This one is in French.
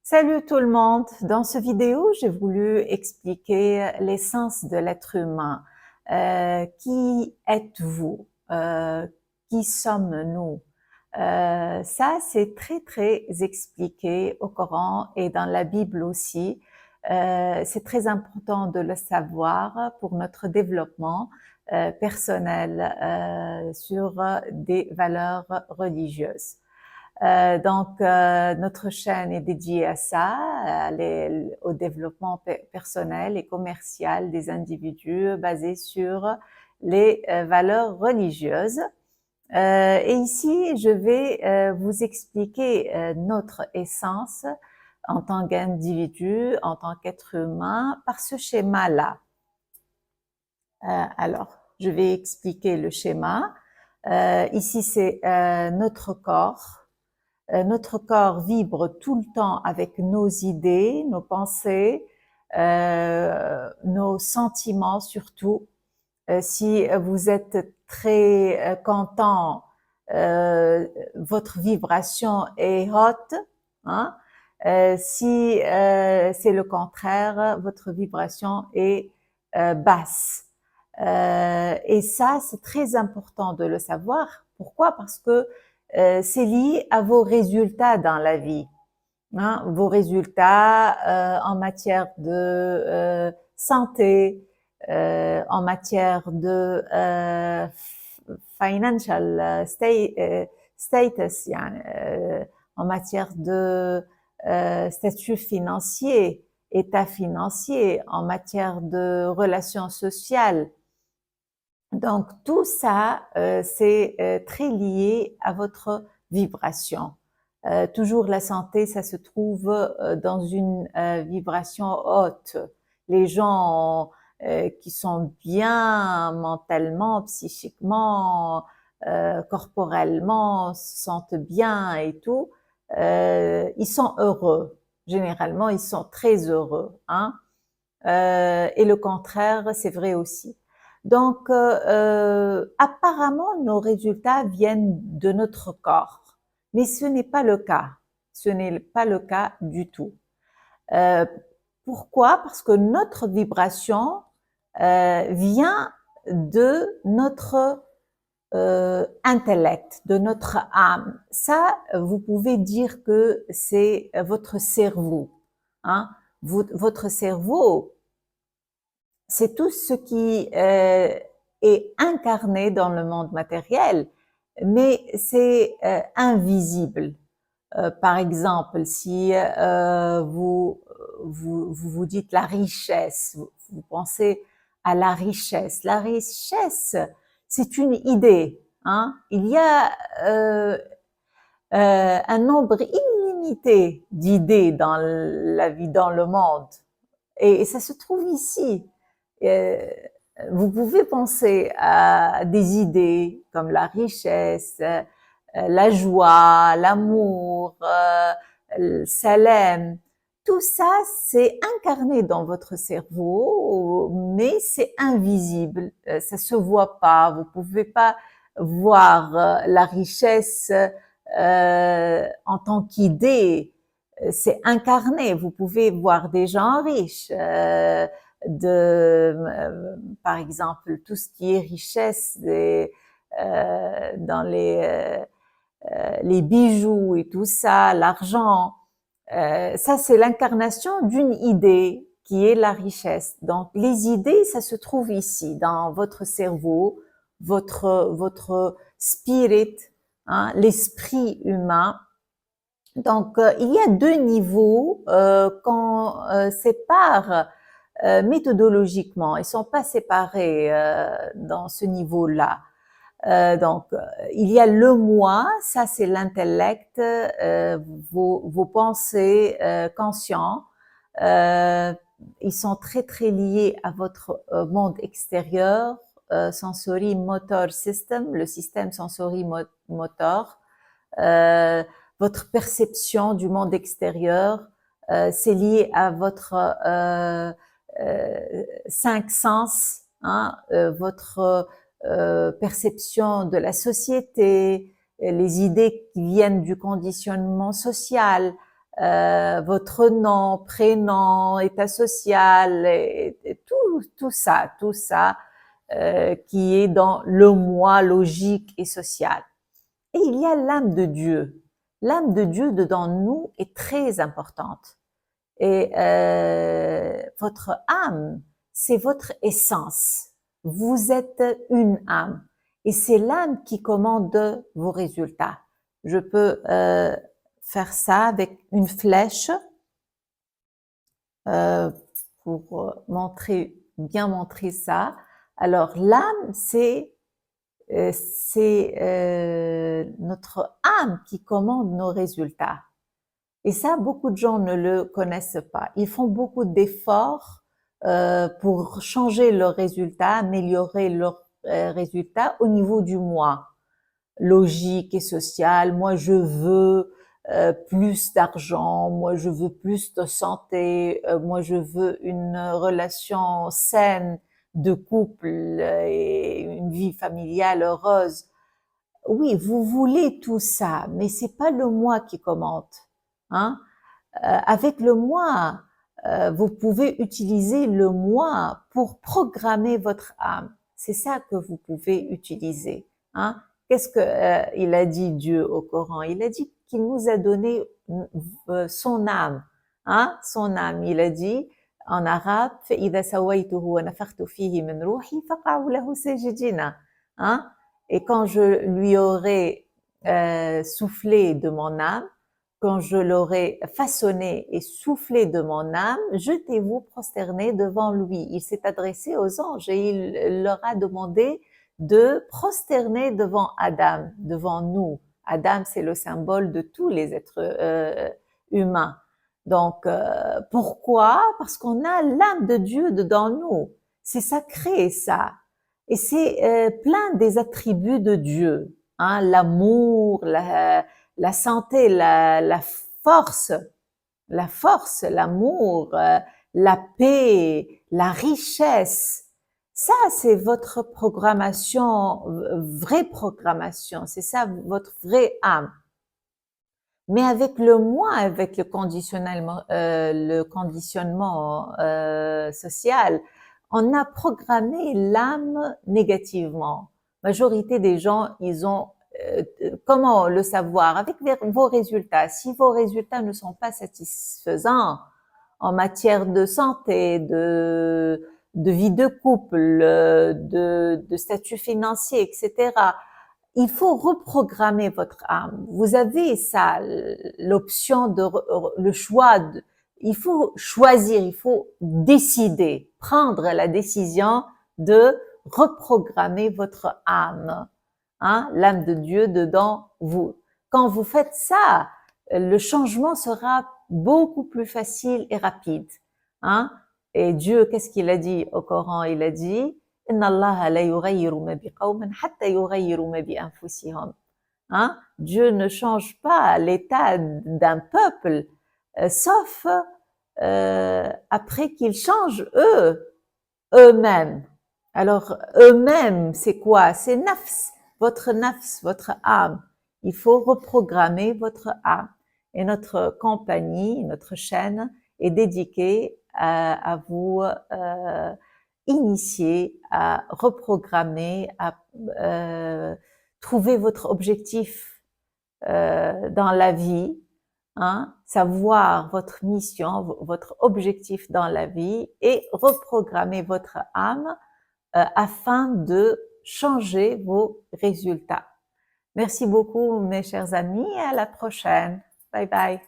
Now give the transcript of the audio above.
Salut tout le monde! Dans ce vidéo, j'ai voulu expliquer l'essence de l'être humain. Qui êtes-vous? Qui sommes-nous? Ça, c'est très expliqué au Coran et dans la Bible aussi. C'est très important de le savoir pour notre développement personnel sur des valeurs religieuses. Notre chaîne est dédiée à ça, au développement personnel et commercial des individus basé sur les valeurs religieuses. Et ici, je vais vous expliquer notre essence en tant qu'individu, en tant qu'être humain, par ce schéma-là. Alors, je vais expliquer le schéma. Ici, c'est notre corps. Notre corps vibre tout le temps avec nos idées, nos pensées, nos sentiments surtout. Si vous êtes très content, votre vibration est haute. Hein? Si c'est le contraire, votre vibration est basse. Et ça, c'est très important de le savoir. Pourquoi? Parce que c'est lié à vos résultats dans la vie. Hein, vos résultats en matière de santé, en matière de financial status, en matière de statut financier, état financier, en matière de relations sociales. Donc tout ça, c'est très lié à votre vibration. Toujours la santé, ça se trouve dans une vibration haute. Les gens qui sont bien mentalement, psychiquement, corporellement, se sentent bien et tout, ils sont heureux. Généralement, ils sont très heureux. Hein? Et le contraire, c'est vrai aussi. Donc, apparemment, nos résultats viennent de notre corps, mais ce n'est pas le cas. Ce n'est pas le cas du tout. Pourquoi? Parce que notre vibration vient de notre intellect, de notre âme. Ça, vous pouvez dire que c'est votre cerveau. Hein? Votre cerveau, c'est tout ce qui est incarné dans le monde matériel, mais c'est invisible. Par exemple, si vous dites la richesse, vous pensez à la richesse. La richesse, c'est une idée. Hein? Il y a un nombre illimité d'idées dans la vie, dans le monde. Et ça se trouve ici. Vous pouvez penser à des idées comme la richesse, la joie, l'amour, le salam. Tout ça, c'est incarné dans votre cerveau, mais c'est invisible. Ça se voit pas. Vous pouvez pas voir la richesse en tant qu'idée. C'est incarné. Vous pouvez voir des gens riches, par exemple, tout ce qui est richesse dans les bijoux et tout ça, l'argent. Ça, c'est l'incarnation d'une idée qui est la richesse. Donc, les idées, ça se trouve ici, dans votre cerveau, votre spirit, hein, l'esprit humain. Donc, il y a deux niveaux qu'on sépare méthodologiquement. Ils sont pas séparés dans ce niveau-là. Donc, il y a le moi, ça c'est l'intellect, vos pensées conscients. Ils sont très liés à votre monde extérieur, sensory motor system, le système sensory motor. Votre perception du monde extérieur, c'est lié à votre cinq sens, hein, votre perception de la société, les idées qui viennent du conditionnement social, votre nom, prénom, état social, et tout ça, qui est dans le moi logique et social. Et il y a l'âme de Dieu. L'âme de Dieu dedans nous est très importante. Et votre âme, c'est votre essence. Vous êtes une âme. Et c'est l'âme qui commande vos résultats. Je peux faire ça avec une flèche pour bien montrer ça. Alors l'âme, c'est notre âme qui commande nos résultats. Et ça, beaucoup de gens ne le connaissent pas. Ils font beaucoup d'efforts pour changer leurs résultats, améliorer leurs résultats au niveau du moi, logique et social. Moi, je veux plus d'argent, moi, je veux plus de santé, moi, je veux une relation saine de couple et une vie familiale heureuse. Oui, vous voulez tout ça, mais c'est pas le moi qui commande. Hein? Avec le moi, vous pouvez utiliser le moi pour programmer votre âme. C'est ça que vous pouvez utiliser. Hein? Qu'est-ce que il a dit Dieu au Coran? Il a dit qu'il nous a donné son âme. Hein? Son âme. Il a dit en arabe, فإذا سويته ونفخت فيه من روحي فقعوا له ساجدين. Hein? Et quand je lui aurai soufflé de mon âme, quand je l'aurai façonné et soufflé de mon âme, jetez-vous prosternés devant lui. Il s'est adressé aux anges et il leur a demandé de prosterner devant Adam, devant nous. Adam, c'est le symbole de tous les êtres humains. Donc, pourquoi? Parce qu'on a l'âme de Dieu dedans nous. C'est sacré, ça. Et c'est plein des attributs de Dieu. Hein, l'amour, la santé, la force, l'amour, la paix, la richesse. Ça, c'est votre programmation, vraie programmation. C'est ça, votre vraie âme. Mais avec le moi, avec le conditionnement social, on a programmé l'âme négativement. Majorité des gens, ils ont comment le savoir? Avec vos résultats. Si vos résultats ne sont pas satisfaisants en matière de santé, de vie de couple, de statut financier, etc., il faut reprogrammer votre âme. Vous avez ça, l'option le choix. Il faut choisir, il faut décider, prendre la décision de reprogrammer votre âme. Hein, l'âme de Dieu dedans vous. Quand vous faites ça, le changement sera beaucoup plus facile et rapide. Hein? Et Dieu, qu'est-ce qu'il a dit au Coran? Il a dit Inna Allah la yughayyiru ma biqawmin hatta yughayyiru ma bi anfusihim. Hein? Dieu ne change pas l'état d'un peuple, sauf après qu'ils changent eux-mêmes. Alors eux-mêmes, c'est quoi? C'est nafs, votre âme. Il faut reprogrammer votre âme. Et notre compagnie, notre chaîne est dédiée à vous initier, à reprogrammer, à trouver votre objectif dans la vie, hein, savoir votre mission, votre objectif dans la vie et reprogrammer votre âme afin de changer vos résultats. Merci beaucoup mes chers amis et à la prochaine. Bye bye.